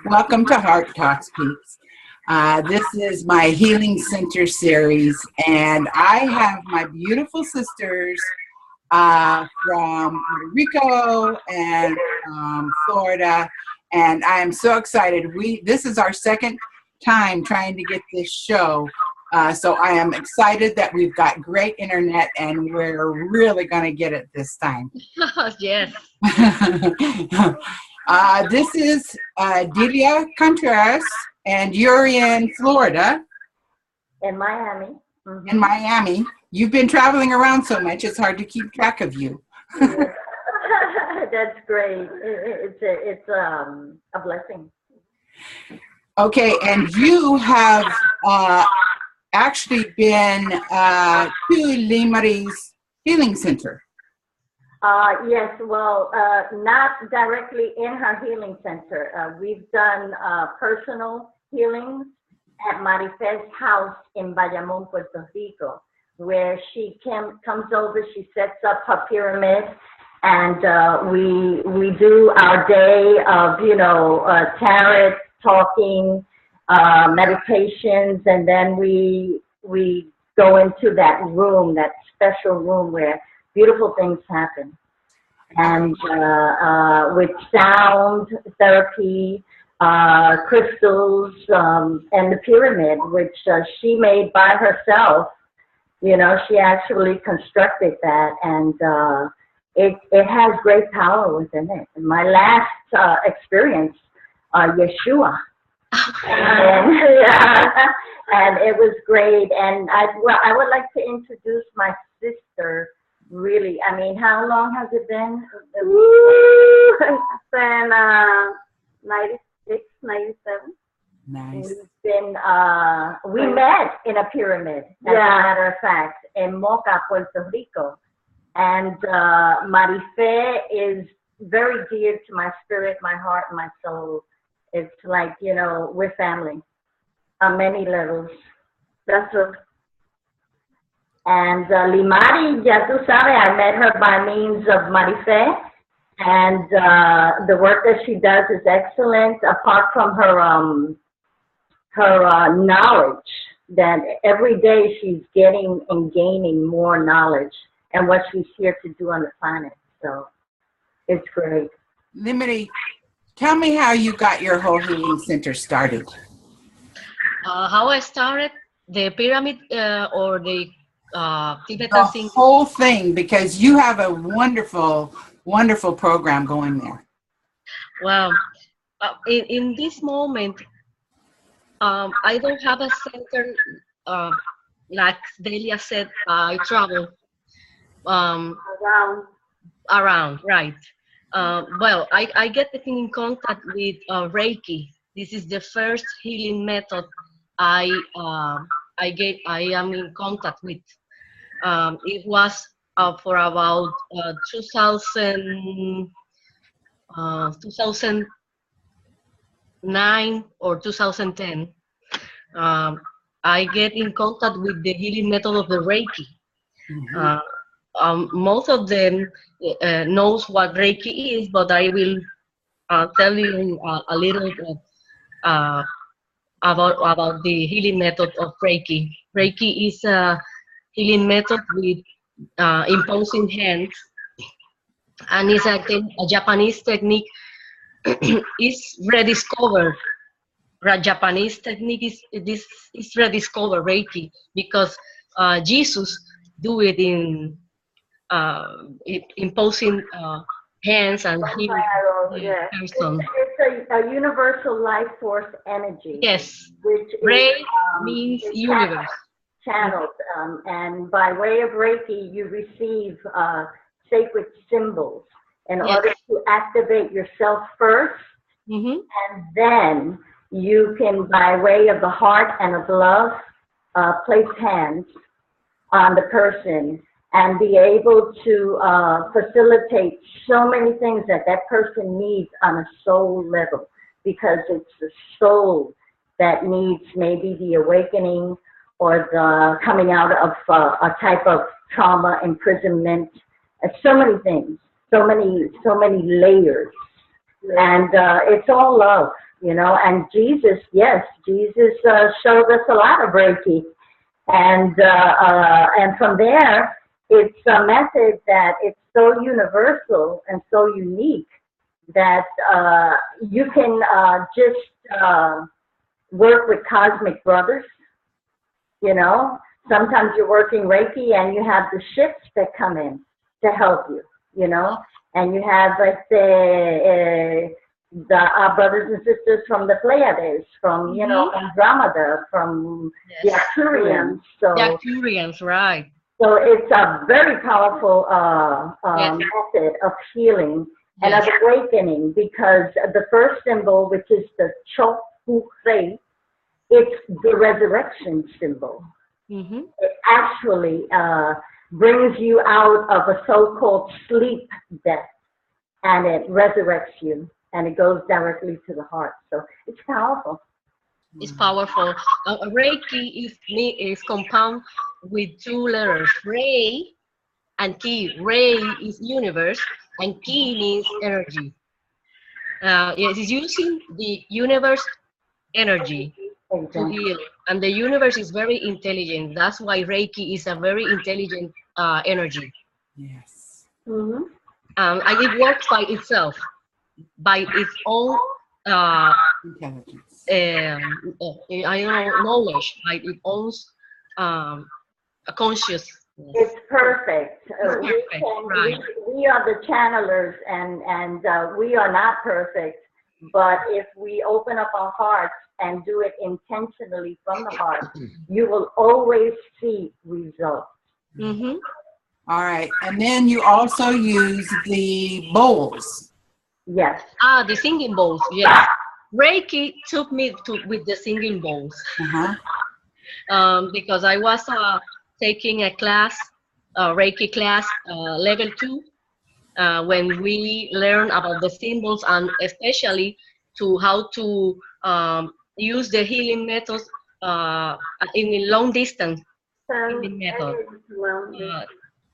Welcome to Heart Talks, peeps. This is my Healing Center series, and I have my beautiful sisters from Puerto Rico and Florida, and I am so excited. This is our second time trying to get this show, so I am excited that we've got great internet, and we're really going to get it this time. Yes. This is Delia Contreras, and you're in Florida. In Miami. Mm-hmm. In Miami. You've been traveling around so much, it's hard to keep track of you. That's great. It's a blessing. Okay, and you have actually been to Lymarie's Healing Center. Yes, well, not directly in her healing center. We've done personal healings at Marife's house in Bayamón, Puerto Rico, where she comes over, she sets up her pyramid, and we do our day of, tarot, talking, meditations, and then we go into that room, that special room where beautiful things happen. And with sound therapy, crystals, and the pyramid, which she made by herself. She actually constructed that, and it has great power within it. In my last experience, Yeshua. And it was great. And I would like to introduce my sister. Really, I mean, how long has it been? It's been 96, 97. Nice. It's been, we met in a pyramid, as a matter of fact, in Moca, Puerto Rico. And Marife is very dear to my spirit, my heart, and my soul. It's like, we're family on many levels. That's true. And Lymarie, ya tú sabes, I met her by means of Marife, and the work that she does is excellent. Apart from her knowledge, that every day she's getting and gaining more knowledge, and what she's here to do on the planet. So it's great. Lymarie, tell me how you got your whole healing center started. How I started the pyramid or the Tibetan The whole thing, because you have a wonderful, wonderful program going there. Well, in this moment, I don't have a center. Like Delia said, I travel around, right? Well, I get in contact with Reiki. This is the first healing method I am in contact with. It was for about 2009 or 2010. I get in contact with the healing method of the Reiki. Mm-hmm. Most of them knows what Reiki is, but I will tell you a little about the healing method of Reiki. Reiki is a healing method with imposing hands, and it's a Japanese technique. Is rediscovered. Japanese technique is rediscovered Reiki, because Jesus do it in imposing hands and healing the person. It's a universal life force energy. Yes. Which Rei means universe. Channeled, and by way of Reiki, you receive sacred symbols in order to activate yourself first, and then you can, by way of the heart and of love, place hands on the person and be able to facilitate so many things that person needs on a soul level, because it's the soul that needs maybe the awakening or the coming out of a type of trauma, imprisonment, so many things, so many layers. And it's all love. you know, and Jesus, yes, Jesus showed us a lot of Reiki. And from there, it's a method that it's so universal and so unique that you can just work with cosmic brothers, you know. Sometimes you're working Reiki and you have the ships that come in to help you, you know. And you have, like, our brothers and sisters from the Pleiades, from, you know, Andromeda, from the Arcturians. So, the Arcturians, right. So it's a very powerful method of healing and of awakening, because the first symbol, which is the Chokure, it's the resurrection symbol. It actually brings you out of a so-called sleep death, and it resurrects you, and it goes directly to the heart. So it's powerful. It's powerful. Reiki is compound with two letters, Rei and Ki. Rei is universe, and Ki means energy. It is using the universe energy to heal, and the universe is very intelligent. That's why Reiki is a very intelligent energy. Yes. Mm-hmm. And it works by itself, by its own Intelligence. It's consciousness. It's perfect. Right. We are the channelers, and we are not perfect. But if we open up our hearts and do it intentionally from the heart, you will always see results. Mm-hmm. All right. And then you also use the bowls. Yes. The singing bowls. Yes. Reiki took me with the singing bowls. Because I was taking a class, Reiki class, level 2, when we learn about the symbols, and especially to how to use the healing methods in a long distance healing method.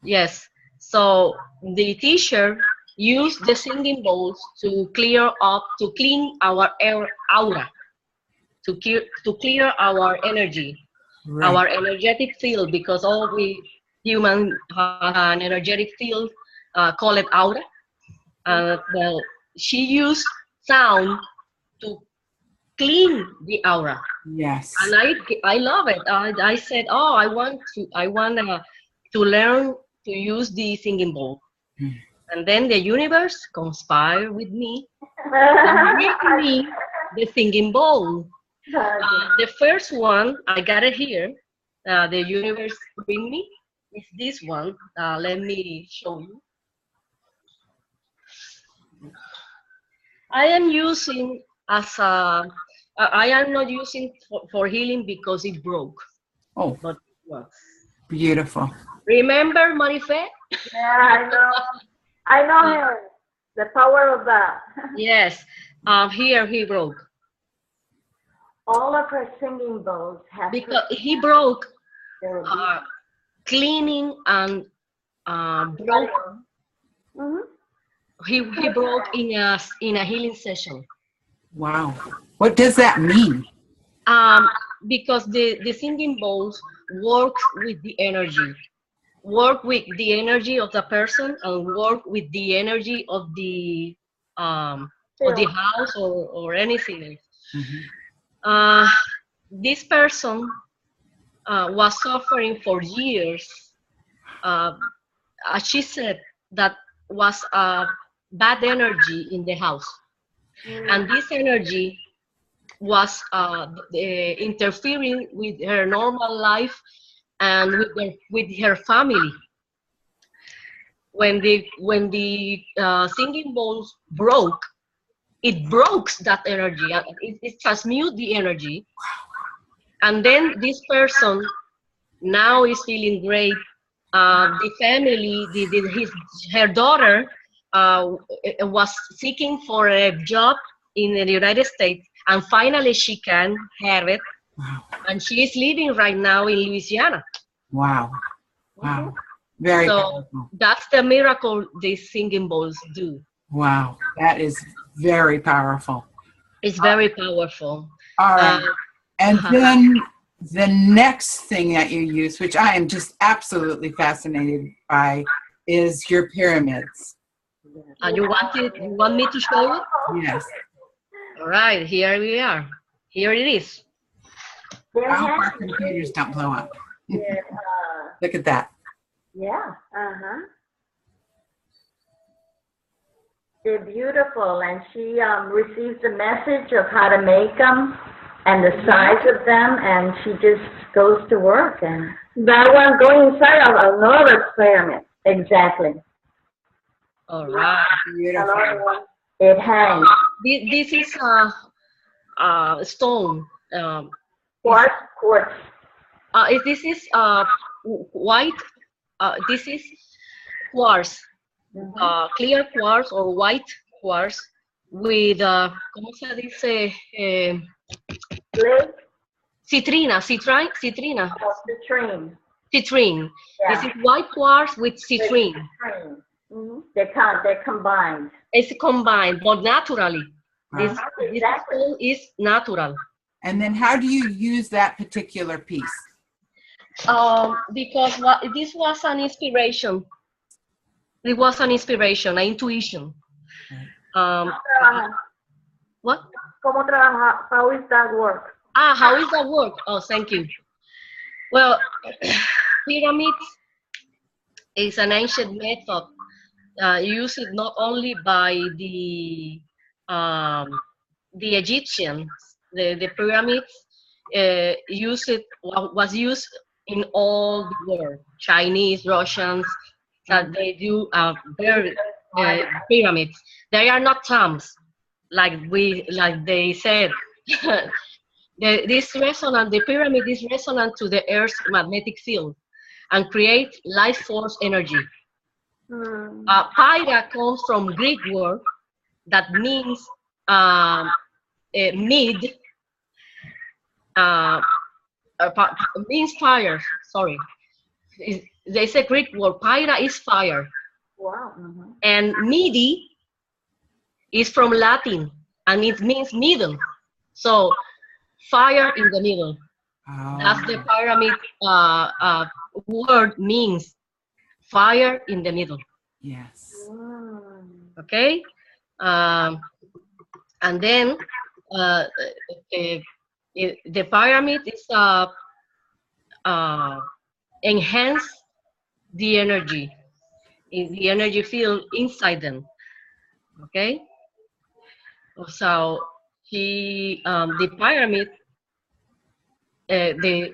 Yes. So the teacher used the singing bowls to clean our aura, to clear our energy. Right. Our energetic field, because all we human have an energetic field, call it aura. Well, she used sound to clean the aura. Yes. And I love it. I said, oh, I want to learn to use the singing bowl. And then the universe conspired with me and gave me the singing bowl. The first one, I got it here. The universe bring me is this one. Let me show you. I am using as a. I am not using for healing because it broke. Oh, but it works. Beautiful. Remember Marife? Yeah, I know. I know him. The power of that. Yes. Here he broke. All of her singing bowls have. Because he broke cleaning and broke. He broke in a healing session. Wow. What does that mean? Because the singing bowls work with the energy. Work with the energy of the person and work with the energy of the house or anything else. This person was suffering for years. She said that was bad energy in the house, and this energy was interfering with her normal life and with her family. When the singing bowls broke, it broke that energy. It transmute the energy, and then this person now is feeling great. The family, her daughter was seeking for a job in the United States, and finally she can have it. Wow. And she is living right now in Louisiana. Wow. Wow. Very powerful. That's the miracle these singing bowls do. Wow. That is very powerful. It's very powerful. All right. And then the next thing that you use, which I am just absolutely fascinated by, is your pyramids. You want me to show it? Yes. All right, here we are. Here it is. I hope our computers don't blow up. Look at that. Yeah. They're beautiful, and she receives the message of how to make them and the size of them, and she just goes to work. And That one going inside of another pyramid. exactly, All right. Beautiful. Another one. it hangs. This is a stone. Quartz. This is white. This is quartz. Clear quartz or white quartz with, ¿cómo se dice? Lake Citrina. of citrine. Citrine. Yeah. This is white quartz with citrine. They're combined. It's combined, but naturally. Wow. This Exactly. stone is natural. And then how do you use that particular piece? Because this was an inspiration. It was an inspiration, an intuition. What? ¿Cómo trabaja? How is that work? How is that work? Oh, thank you. Well, pyramids is an ancient method used not only by the Egyptians. The pyramids was used in all the world. Chinese, Russians, that they do very pyramids. They are not tombs, like they said. The pyramid is resonant to the Earth's magnetic field and create life force energy. Pyra comes from Greek word that means mid, means fire. Sorry, they say Greek word. Pyra is fire. Wow. And midi is from Latin and it means middle. So fire in the middle. Oh. That's the pyramid word means fire in the middle. Yes. Okay. And then the pyramid is enhance the energy in the energy field inside them. Okay. So the pyramid, the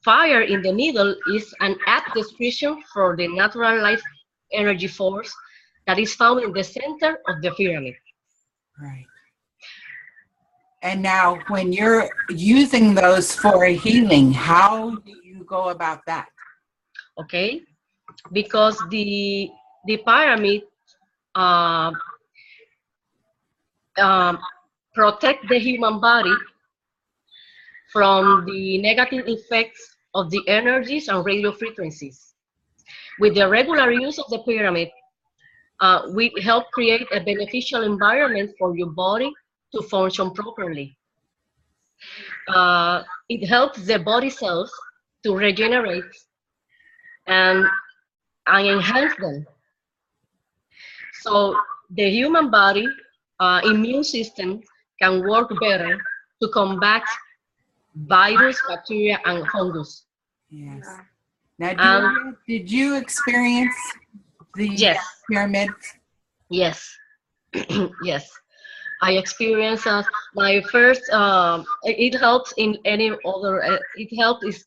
fire in the middle is an apt description for the natural life energy force that is found in the center of the pyramid. Right. And now when you're using those for healing, how do you go about that? Okay, because the pyramid protect the human body from the negative effects of the energies and radio frequencies. With the regular use of the pyramid, we help create a beneficial environment for your body to function properly. It helps the body cells to regenerate and enhance them. So the human body immune system can work better to combat virus, bacteria, and fungus. Yes. Now, did you experience the pyramids? Yes. Yes. I experienced my first. It helps in any other. It helps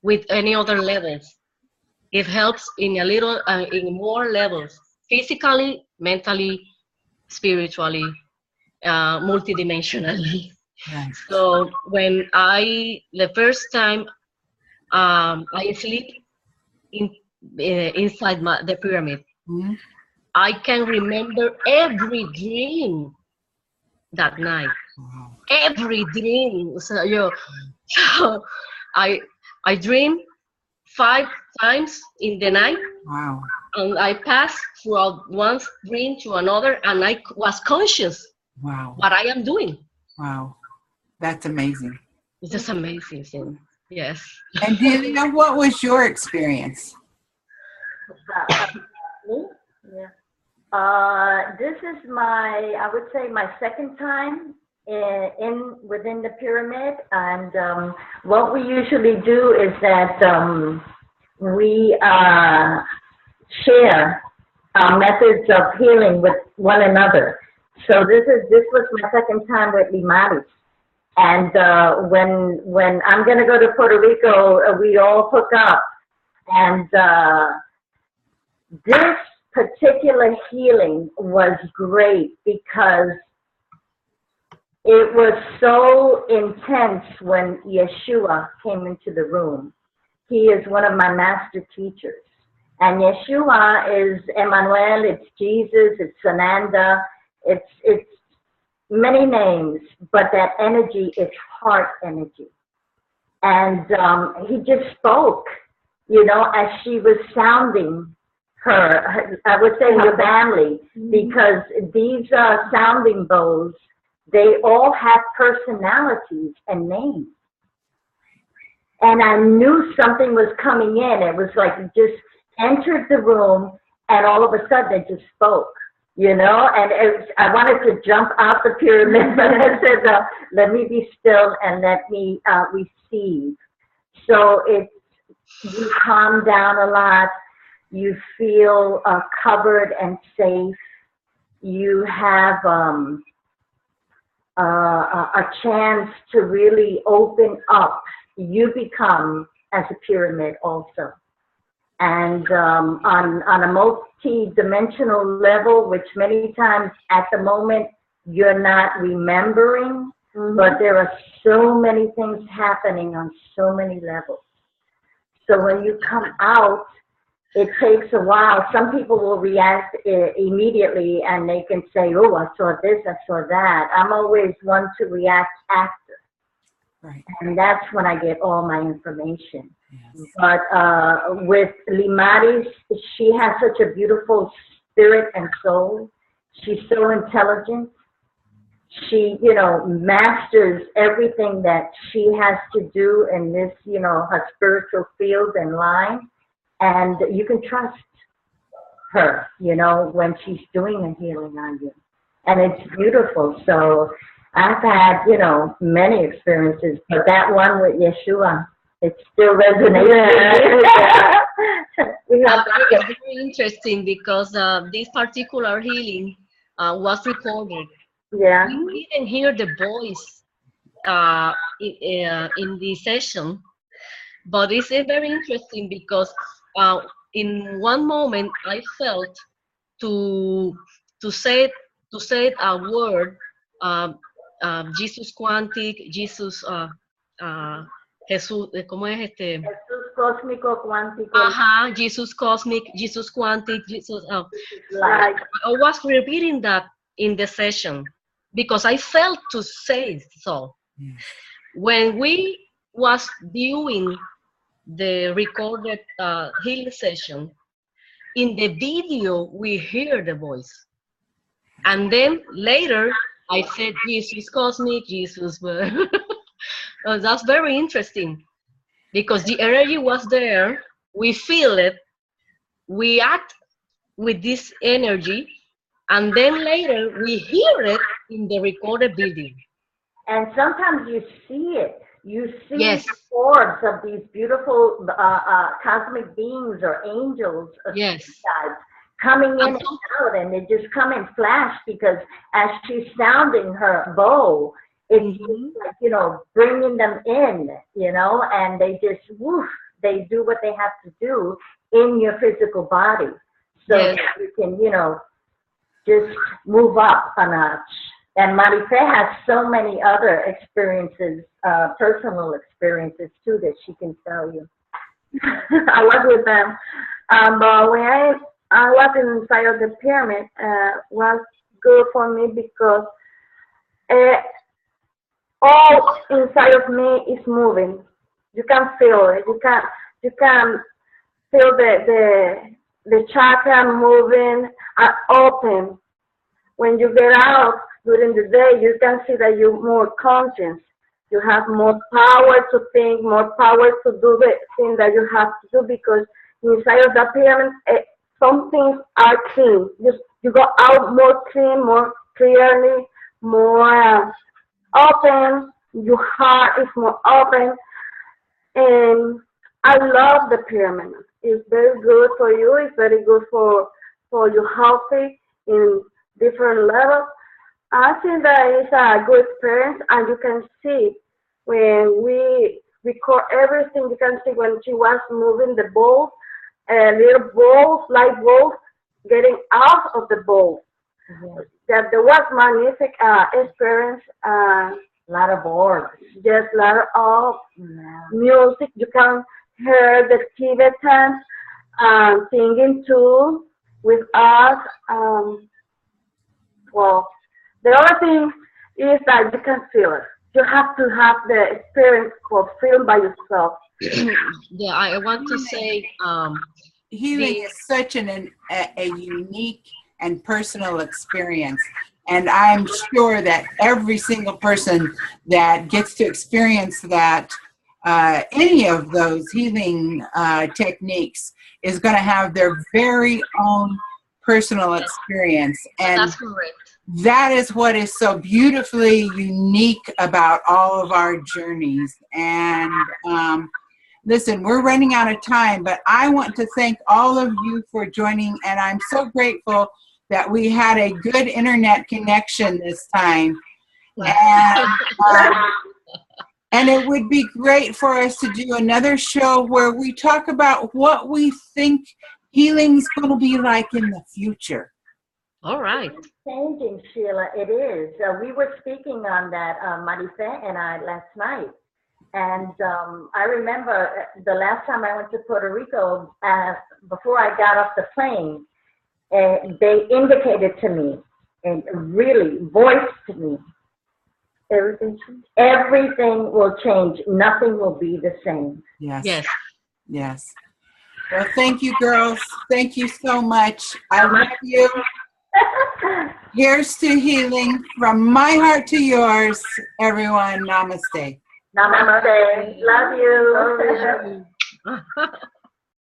with any other levels. It helps in a little, in more levels, physically, mentally, spiritually, multidimensionally. Right. So when the first time I sleep inside the pyramid, I can remember every dream that night. Wow. Every dream. So I dream 5 times in the night. Wow. And I passed throughout one dream to another, and I was conscious Wow. what I am doing. Wow. That's amazing. It's just amazing thing. Yes. And Delia, what was your experience? Me? Yeah. This is I would say my second time within the pyramid, and what we usually do is that we share our methods of healing with one another. So this was my second time with Lymarie. And when I'm gonna go to Puerto Rico, we all hook up. And this particular healing was great because it was so intense when Yeshua came into the room. He is one of my master teachers. And Yeshua is Emmanuel, it's Jesus, it's Sananda, it's many names, but that energy is heart energy. And he just spoke, you know, as she was sounding her I would say her family, because these sounding bowls, they all have personalities and names. And I knew something was coming in. It was like it just entered the room, and all of a sudden it just spoke. You know, and I wanted to jump out the pyramid, but I said, no, let me be still and let me receive. So you calm down a lot. You feel covered and safe. You have a chance to really open up. You become as a pyramid also. And on a multi-dimensional level, which many times at the moment you're not remembering, but there are so many things happening on so many levels. So when you come out, it takes a while. Some people will react immediately and they can say, oh, I saw this, I saw that. I'm always one to react after. Right. And that's when I get all my information. Yes. But with Lymarie, she has such a beautiful spirit and soul. She's so intelligent. She, you know, masters everything that she has to do in this, you know, her spiritual field and line. And you can trust her, you know, when she's doing a healing on you. And it's beautiful. So I've had, you know, many experiences, but that one with Yeshua, it still resonates. It's very interesting because this particular healing was recorded. Yeah. We didn't hear the voice in the session, but it's very interesting because in one moment I felt to say a word, Jesus Quantic, Jesus Jesús, ¿cómo es este? Jesús cósmico cuántico. Ajá, Jesus Cosmic, Jesus Quantic, Jesus. I was repeating that in the session because I felt to say so. Yes. When we was viewing the recorded healing session, in the video we hear the voice, and then later I said Jesus Cosmic, Jesus. That's very interesting because the energy was there. We feel it. We act with this energy, and then later we hear it in the recorded video. And sometimes you see it. You see yes. the orbs of these beautiful cosmic beings or angels of yes. guys coming in and out, and they just come in flash because as she's sounding her bow, it's like, you know, bringing them in, you know, and they just, woof, they do what they have to do in your physical body. So yes. You can, you know, just move up a notch. And Marife has so many other experiences, personal experiences too, that she can tell you. I was with them. But when I was inside of the pyramid, was good for me because all inside of me is moving. You can feel it. You can feel the chakra moving, open. When you get out, during the day, you can see that you're more conscious. You have more power to think, more power to do the thing that you have to do, because inside of the pyramid, some things are clean. You go out more clean, more clearly, more open. Your heart is more open. And I love the pyramid. It's very good for you. It's very good for your healthy in different levels. I think that it's a good experience, and you can see when we record everything. You can see when she was moving the balls, little balls, light balls, getting out of the bowl. Mm-hmm. That there was magnific experience. A lot of boards. Just a lot of music. You can hear the Tibetans singing too with us. Well, the other thing is that you can feel it. You have to have the experience of feeling by yourself. Yeah, I want to say healing is such a unique and personal experience. And I'm sure that every single person that gets to experience that, any of those healing techniques, is going to have their very own personal experience. And that's correct. That is what is so beautifully unique about all of our journeys. And listen, we're running out of time, but I want to thank all of you for joining, and I'm so grateful that we had a good internet connection this time. And it would be great for us to do another show where we talk about what we think healing's going to be like in the future. All right. It's changing, Sheila. It is. We were speaking on that, Marife and I, last night. And I remember the last time I went to Puerto Rico, before I got off the plane, they indicated to me and really voiced to me, everything will change. Nothing will be the same. Yes. Yes. Yes. Well, thank you, girls. Thank you so much. I love you. Here's to healing from my heart to yours, everyone. Namaste. Namaste. Love you.